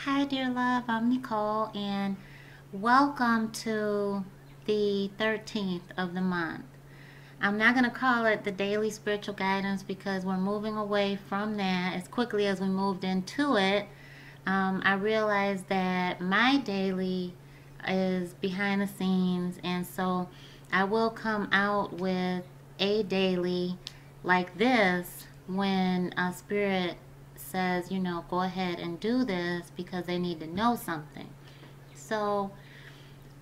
Hi, dear love. I'm Nicole, and welcome to the 13th of the month. I'm not going to call it the daily spiritual guidance because we're moving away from that as quickly as we moved into it. I realized that my daily is behind the scenes, and so I will come out with a daily like this when a spirit says, go ahead and do this because they need to know something. So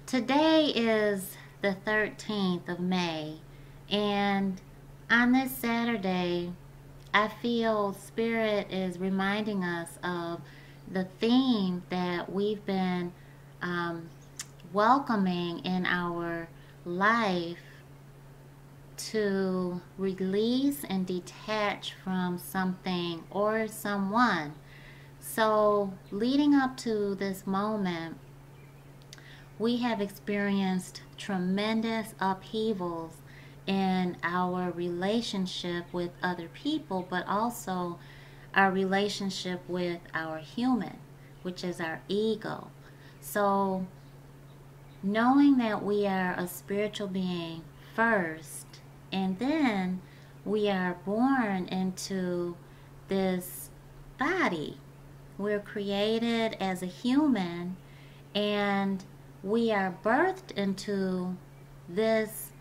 today is the 13th of May, and on this Saturday, I feel Spirit is reminding us of the theme that we've been um, welcoming in our life to release and detach from something or someone. So, leading up to this moment, we have experienced tremendous upheavals in our relationship with other people, but also our relationship with our human, which is our ego. So, knowing that we are a spiritual being first, and then we are born into this body. We're created as a human, and we are birthed into this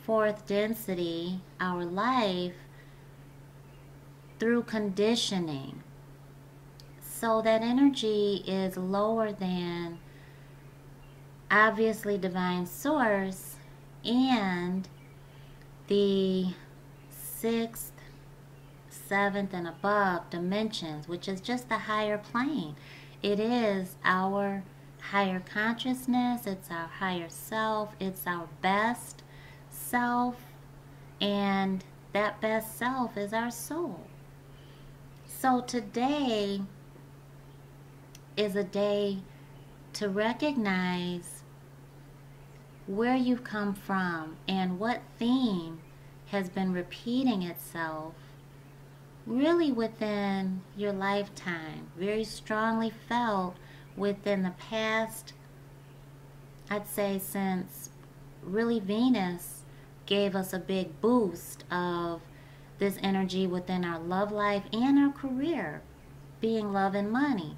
fourth density, our life, through conditioning. So that energy is lower than obviously divine source and the sixth, seventh, and above dimensions, which is just the higher plane. It is our higher consciousness, it's our higher self, it's our best self, and that best self is our soul. So today is a day to recognize where you've come from and what theme has been repeating itself really within your lifetime, very strongly felt within the past, I'd say since really Venus gave us a big boost of this energy within our love life and our career, being love and money.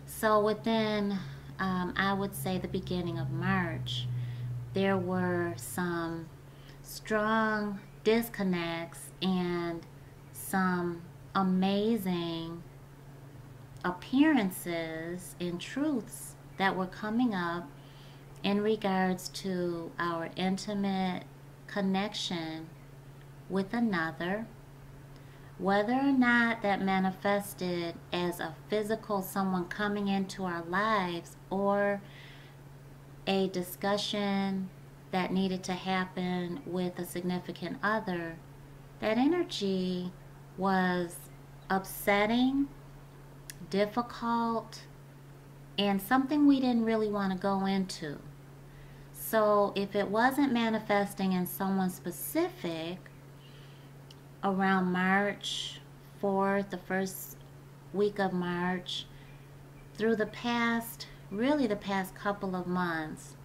So within, I would say the beginning of March, there were some strong disconnects and some amazing appearances and truths that were coming up in regards to our intimate connection with another, whether or not that manifested as a physical someone coming into our lives or a discussion that needed to happen with a significant other. That energy was upsetting, difficult, and something we didn't really want to go into. So if it wasn't manifesting in someone specific around March 4th, the first week of March, through the past, really the past couple of months,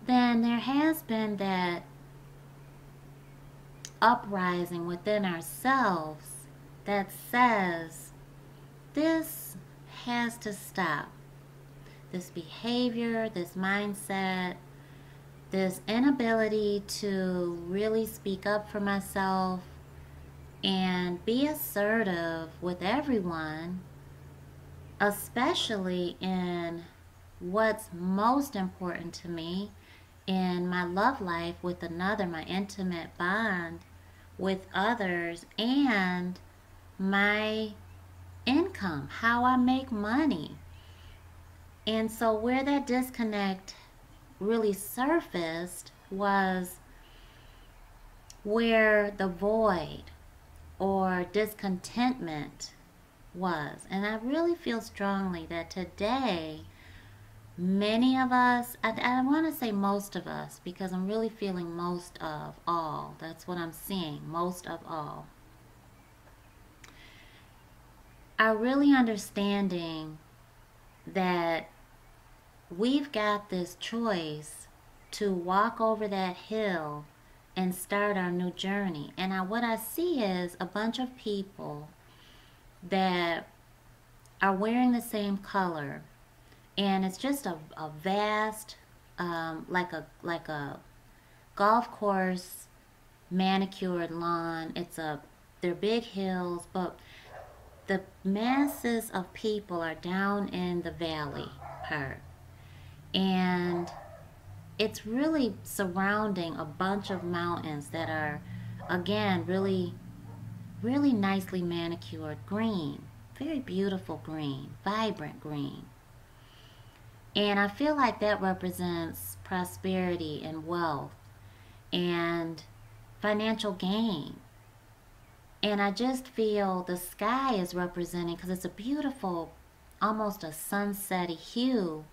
then there has been that uprising within ourselves that says this has to stop. This behavior, this mindset, this inability to really speak up for myself and be assertive with everyone, especially in what's most important to me in my love life with another, my intimate bond with others, and my income, how I make money. And so where that disconnect really surfaced was where the void or discontentment was. And I really feel strongly that today, many of us, I want to say most of us, because I'm really feeling most of all. That's what I'm seeing, most of all. are really understanding that we've got this choice to walk over that hill and start our new journey. And what I see is a bunch of people that are wearing the same color, and it's just a vast, like a golf course manicured lawn. They're big hills, but the masses of people are down in the valley part, and it's really surrounding a bunch of mountains that are, again, really, really nicely manicured green. Very beautiful green, vibrant green. And I feel like that represents prosperity and wealth and financial gain. And I just feel the sky is representing, because it's a beautiful, almost a sunsetty hue,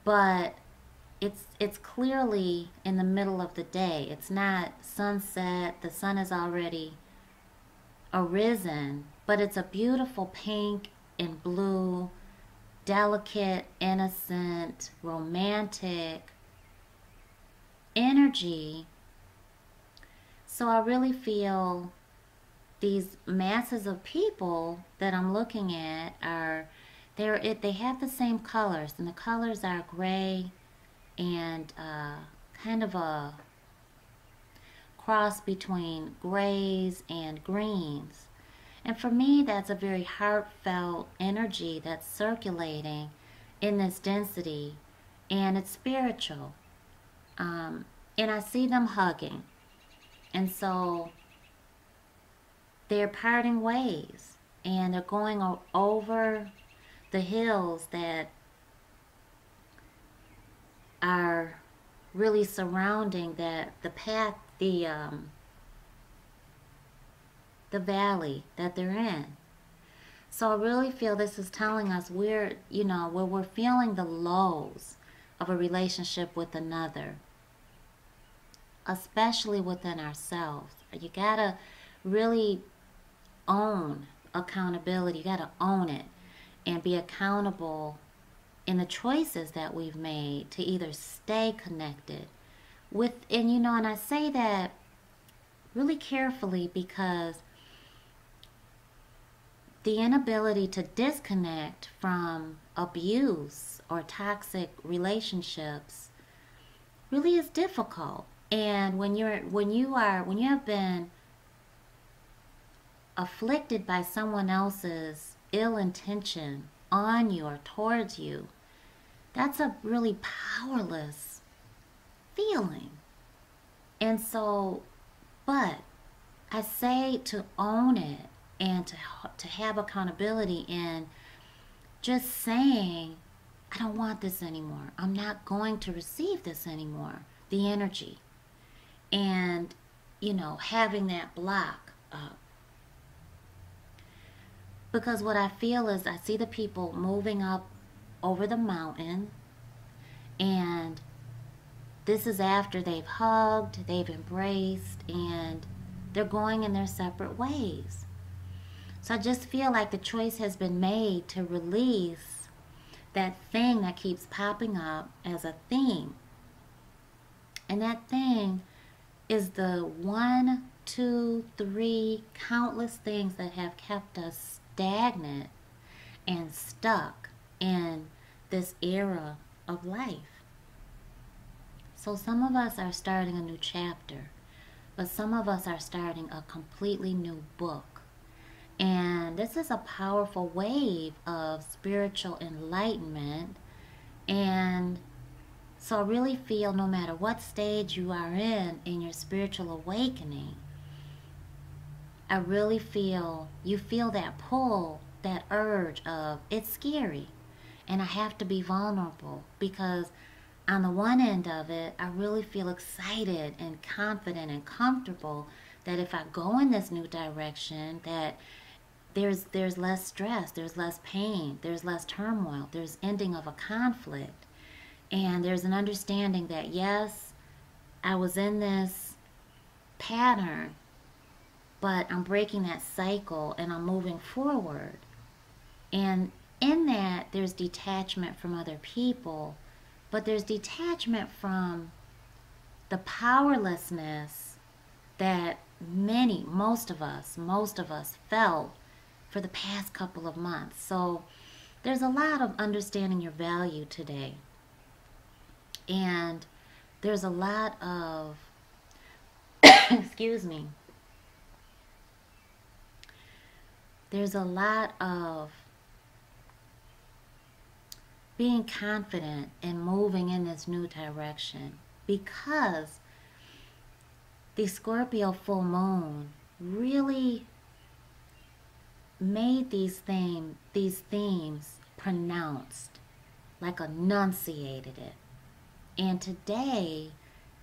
but it's clearly in the middle of the day. It's not sunset, the sun is already arisen, but it's a beautiful pink and blue, delicate, innocent, romantic energy. So I really feel these masses of people that I'm looking at they have the same colors, and the colors are gray and kind of a cross between grays and greens. And for me, that's a very heartfelt energy that's circulating in this density, and it's spiritual. And I see them hugging, and so they're parting ways, and they're going over the hills that are really surrounding the path, the valley that they're in. So I really feel this is telling us where we're feeling the lows of a relationship with another, especially within ourselves. You gotta really own accountability. You gotta own it and be accountable in the choices that we've made to either stay connected with, and I say that really carefully, because the inability to disconnect from abuse or toxic relationships really is difficult. And when you have been afflicted by someone else's ill intention on you or towards you, that's a really powerless feeling. And so, but I say to own it and to have accountability in just saying, I don't want this anymore. I'm not going to receive this anymore. The energy. And, having that block up. Because what I feel is I see the people moving up over the mountain, and this is after they've hugged, they've embraced, and they're going in their separate ways. So I just feel like the choice has been made to release that thing that keeps popping up as a theme. And that thing is the 1, 2, 3 countless things that have kept us stagnant and stuck in this era of life. So some of us are starting a new chapter, but some of us are starting a completely new book. And this is a powerful wave of spiritual enlightenment. And so I really feel no matter what stage you are in your spiritual awakening, I really feel you feel that pull, that urge of, it's scary and I have to be vulnerable, because on the one end of it, I really feel excited and confident and comfortable that if I go in this new direction, that there's less stress, there's less pain, there's less turmoil, there's ending of a conflict. And there's an understanding that, yes, I was in this pattern but I'm breaking that cycle and I'm moving forward. And in that, there's detachment from other people, but there's detachment from the powerlessness that most of us felt for the past couple of months. So there's a lot of understanding your value today. And there's a lot of, excuse me, there's a lot of being confident and moving in this new direction, because the Scorpio full moon really made these themes pronounced, like enunciated it. And today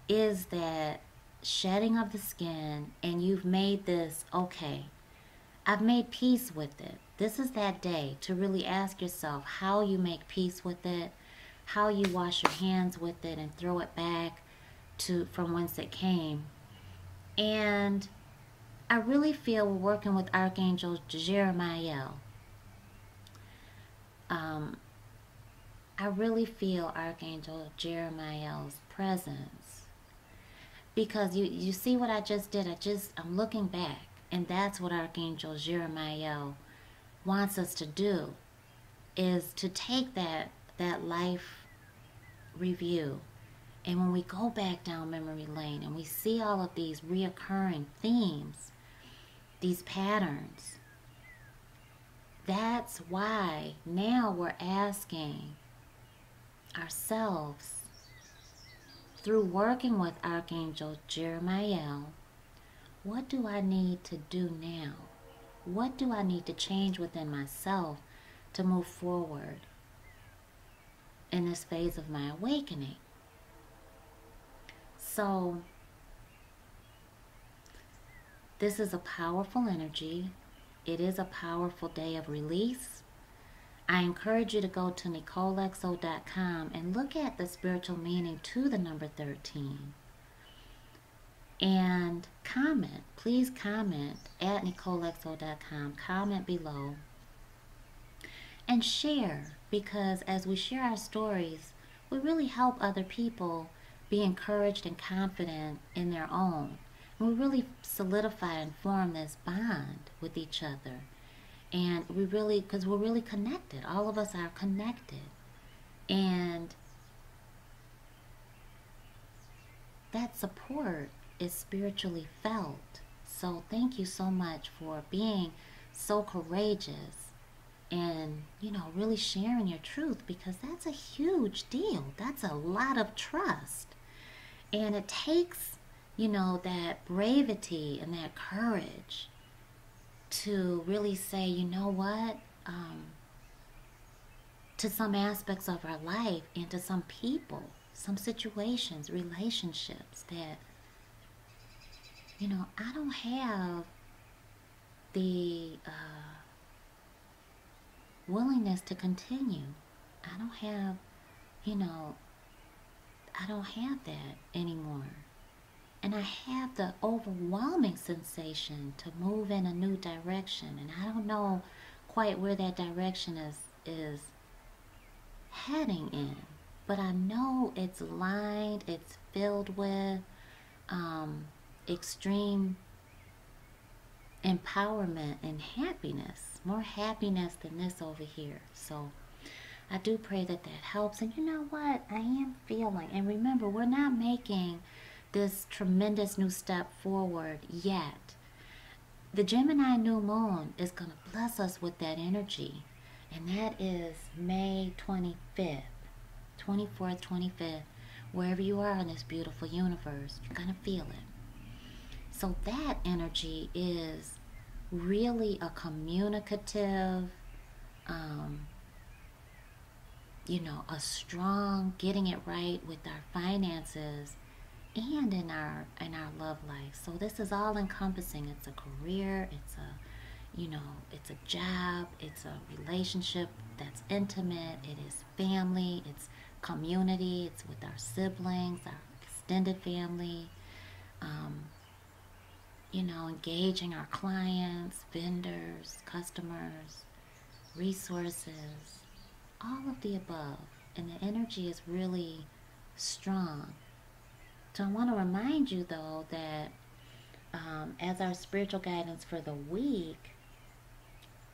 is that shedding of the skin, and you've made this, okay, I've made peace with it. This is that day to really ask yourself how you make peace with it, how you wash your hands with it and throw it back to from whence it came. And I really feel we're working with Archangel Jeremiah. I really feel Archangel Jeremiah's presence, because you see what I just did. I'm looking back, and that's what Archangel Jeremiah wants us to do, is to take that life review, and when we go back down memory lane and we see all of these reoccurring themes, these patterns, that's why now we're asking ourselves, through working with Archangel Jeremiah, what do I need to do now? What do I need to change within myself to move forward in this phase of my awakening? So this is a powerful energy. It is a powerful day of release. I encourage you to go to NicoleXO.com and look at the spiritual meaning to the number 13. And comment. Please comment at NicoleXO.com. Comment below. And share, because as we share our stories, we really help other people be encouraged and confident in their own. And we really solidify and form this bond with each other. And because we're really connected. All of us are connected. And that support is spiritually felt. So thank you so much for being so courageous and, really sharing your truth, because that's a huge deal. That's a lot of trust. And it takes, that bravery and that courage to really say, you know what, to some aspects of our life and to some people, some situations, relationships that, I don't have the willingness to continue. I don't have, I don't have that anymore. And I have the overwhelming sensation to move in a new direction. And I don't know quite where that direction is heading in. But I know it's lined, it's filled with extreme empowerment and happiness. More happiness than this over here. So I do pray that helps. And you know what? I am feeling. And remember, we're not making this tremendous new step forward yet. The Gemini new moon is going to bless us with that energy, and that is May 25th, 24th, 25th. Wherever you are in this beautiful universe, you're going to feel it. So that energy is really a communicative, a strong getting it right with our finances and in our love life. So this is all encompassing. It's a career, it's a job, it's a relationship that's intimate, it is family, it's community, it's with our siblings, our extended family. engaging our clients, vendors, customers, resources, all of the above. And the energy is really strong. So I want to remind you, though, that as our spiritual guidance for the week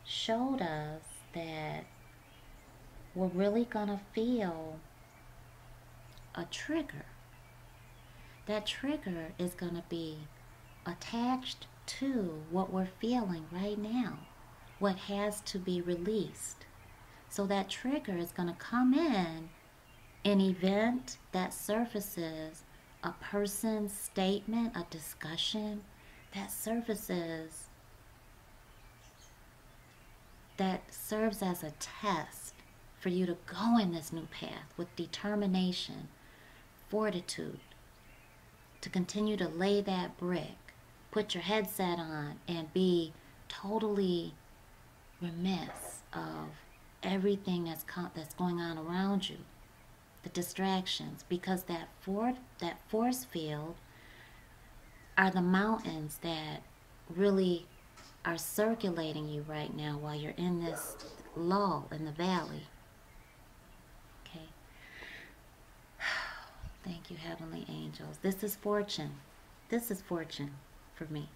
showed us that we're really going to feel a trigger. That trigger is going to be attached to what we're feeling right now, what has to be released. So that trigger is going to come in an event that surfaces, a person's statement, a discussion that surfaces, that serves as a test for you to go in this new path with determination, fortitude, to continue to lay that brick, put your headset on, and be totally remiss of everything that's going on around you, the distractions, because that force field are the mountains that really are circulating you right now while you're in this lull in the valley. Okay. Thank you, heavenly angels. This is fortune. This is fortune for me.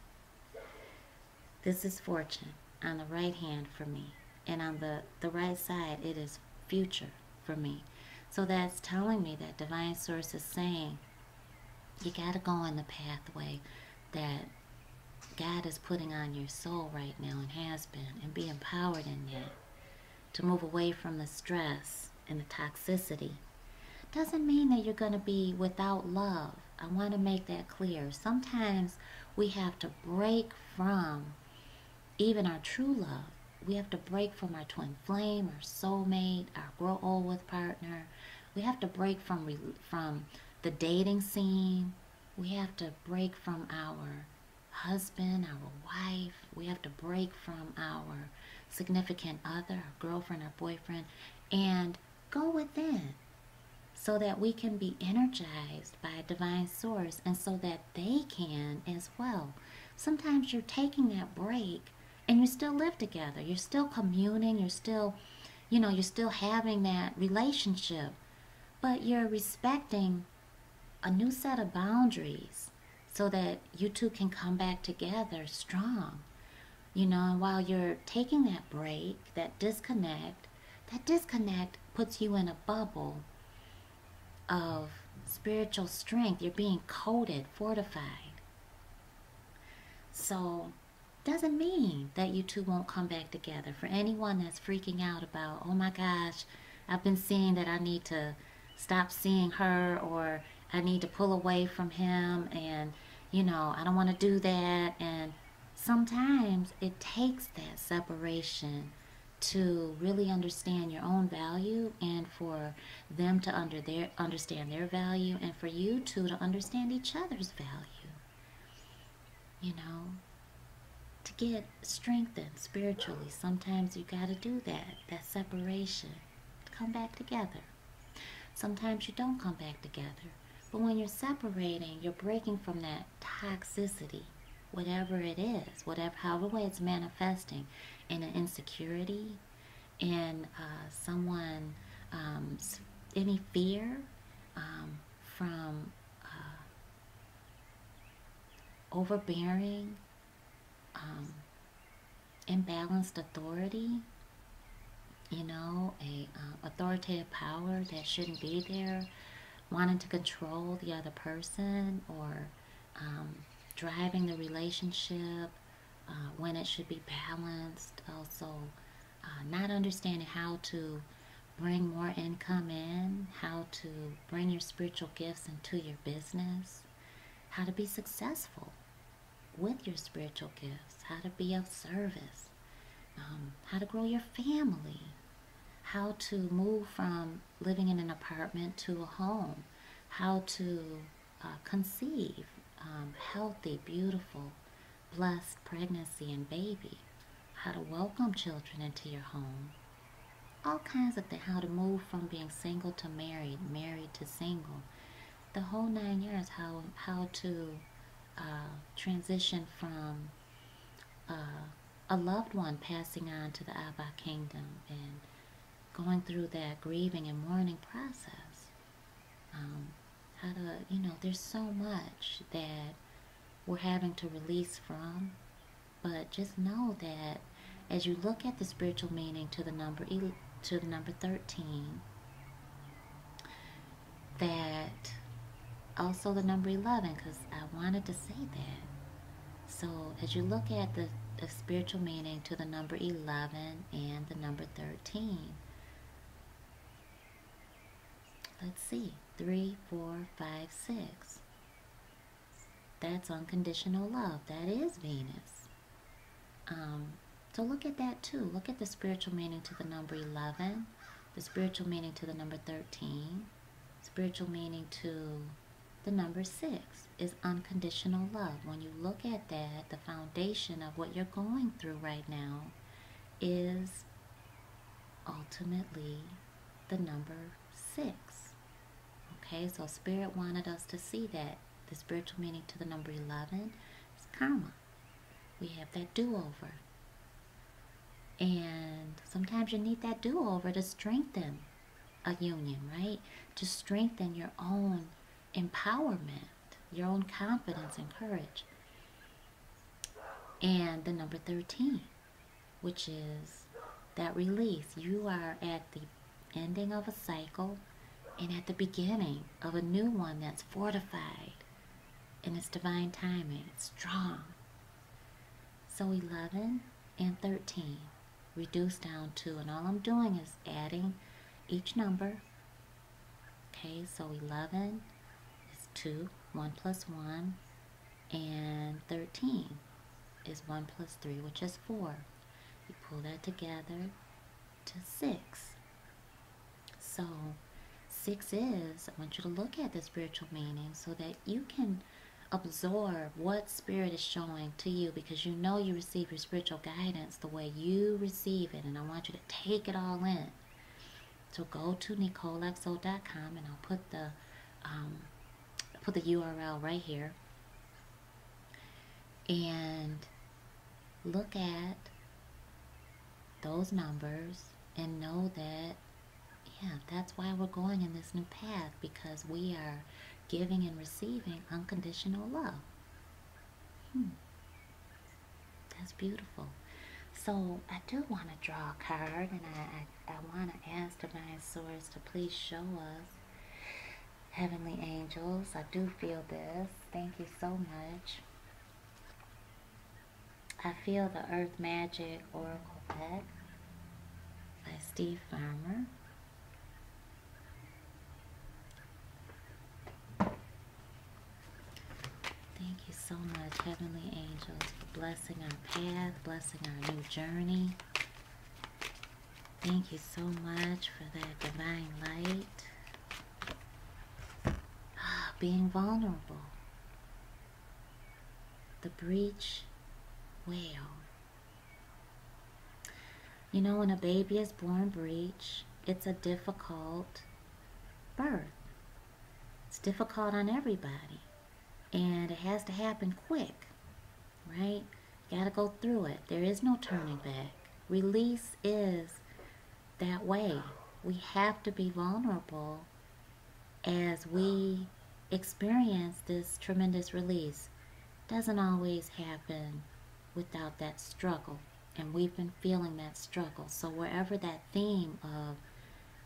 This is fortune on the right hand for me. And on the right side, it is future for me. So that's telling me that Divine Source is saying, you got to go in the pathway that God is putting on your soul right now and has been, and be empowered in that, to move away from the stress and the toxicity. Doesn't mean that you're going to be without love. I want to make that clear. Sometimes we have to break from even our true love. We have to break from our twin flame, our soulmate, our grow old with partner. We have to break from the dating scene. We have to break from our husband, our wife. We have to break from our significant other, our girlfriend, our boyfriend, and go within so that we can be energized by a divine source, and so that they can as well. Sometimes you're taking that break and you still live together. You're still communing. You're still, you're still having that relationship, but you're respecting a new set of boundaries so that you two can come back together strong. And while you're taking that break, that disconnect puts you in a bubble of spiritual strength. You're being coated, fortified. So doesn't mean that you two won't come back together. For anyone that's freaking out about, oh my gosh, I've been seeing that I need to stop seeing her, or I need to pull away from him, and I don't want to do that. And sometimes it takes that separation to really understand your own value, and for them to understand their value, and for you two to understand each other's value. To get strengthened spiritually, sometimes you got to do that separation, to come back together. Sometimes you don't come back together. But when you're separating, you're breaking from that toxicity, whatever it is, however way it's manifesting, in an insecurity, in someone, any fear from overbearing, imbalanced authority, a authoritative power that shouldn't be there, wanting to control the other person, or driving the relationship when it should be balanced. Also, not understanding how to bring more income in, how to bring your spiritual gifts into your business, how to be successful with your spiritual gifts, how to be of service, how to grow your family, how to move from living in an apartment to a home, how to conceive healthy, beautiful, blessed pregnancy and baby, how to welcome children into your home, all kinds of things, how to move from being single to married, married to single, the whole 9 years, how to transition from a loved one passing on to the Abba kingdom and going through that grieving and mourning process. How to, there's so much that we're having to release from, but just know that as you look at the spiritual meaning to the number 13, that also the number 11, because I wanted to say that. So as you look at the spiritual meaning to the number 11 and the number 13, let's see, 3, 4, 5, 6. That's unconditional love. That is Venus. So look at that too. Look at the spiritual meaning to the number 11, the spiritual meaning to the number 13, spiritual meaning to the number 6 is unconditional love. When you look at that, the foundation of what you're going through right now is ultimately the number 6. Okay, so Spirit wanted us to see that the spiritual meaning to the number 11 is karma. We have that do-over. And sometimes you need that do-over to strengthen a union, right? To strengthen your own empowerment, your own confidence and courage. And the number 13, which is that release. You are at the ending of a cycle and at the beginning of a new one that's fortified in its divine timing. It's strong. So 11 and 13 reduced down to, and all I'm doing is adding each number. Okay, so 11 is 2, 1 plus 1, and 13 is 1 plus 3, which is 4. You pull that together to 6. So 6 is, I want you to look at the spiritual meaning so that you can absorb what Spirit is showing to you, because you know you receive your spiritual guidance the way you receive it, and I want you to take it all in. So go to NicoleXO.com and I'll put the URL right here, and look at those numbers and know that, yeah, that's why we're going in this new path, because we are giving and receiving unconditional love. That's beautiful. So I do want to draw a card, and I want to ask Divine Source to please show us Heavenly Angels. I do feel this. Thank you so much. I feel the Earth Magic Oracle deck by Steve Farmer. Thank you so much, Heavenly Angels, for blessing our path, blessing our new journey. Thank you so much for that divine light. Being vulnerable. The breech whale. You know, when a baby is born breech, it's a difficult birth. It's difficult on everybody. And it has to happen quick, right? You gotta go through it. There is no turning back. Release is that way. We have to be vulnerable as we experience this tremendous release. It doesn't always happen without that struggle. And we've been feeling that struggle. So wherever that theme of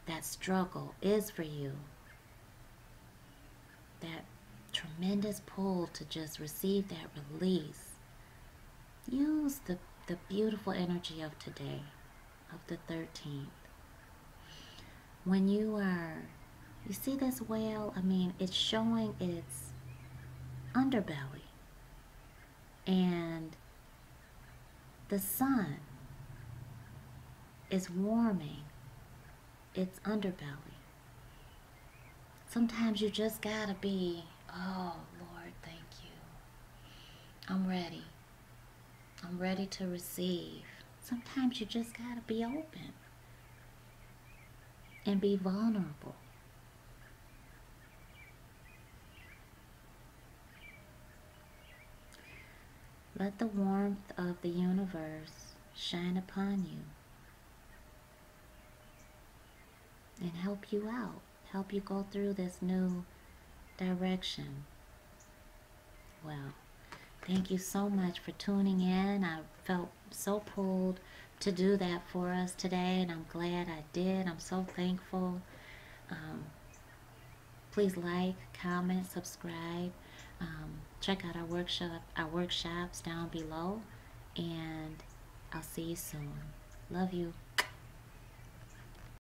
that struggle is for you, that tremendous pull to just receive that release, use the beautiful energy of today, of the 13th. When you see this whale, I mean, it's showing its underbelly, and the sun is warming its underbelly. Sometimes you just gotta be, oh, Lord, thank you. I'm ready. I'm ready to receive. Sometimes you just gotta be open and be vulnerable. Let the warmth of the universe shine upon you and help you out, help you go through this new direction. Well, thank you so much for tuning in. I felt so pulled to do that for us today, and I'm glad I did. I'm so thankful. Um, Please like, comment, subscribe. Check out our workshops down below, and I'll see you soon. Love you.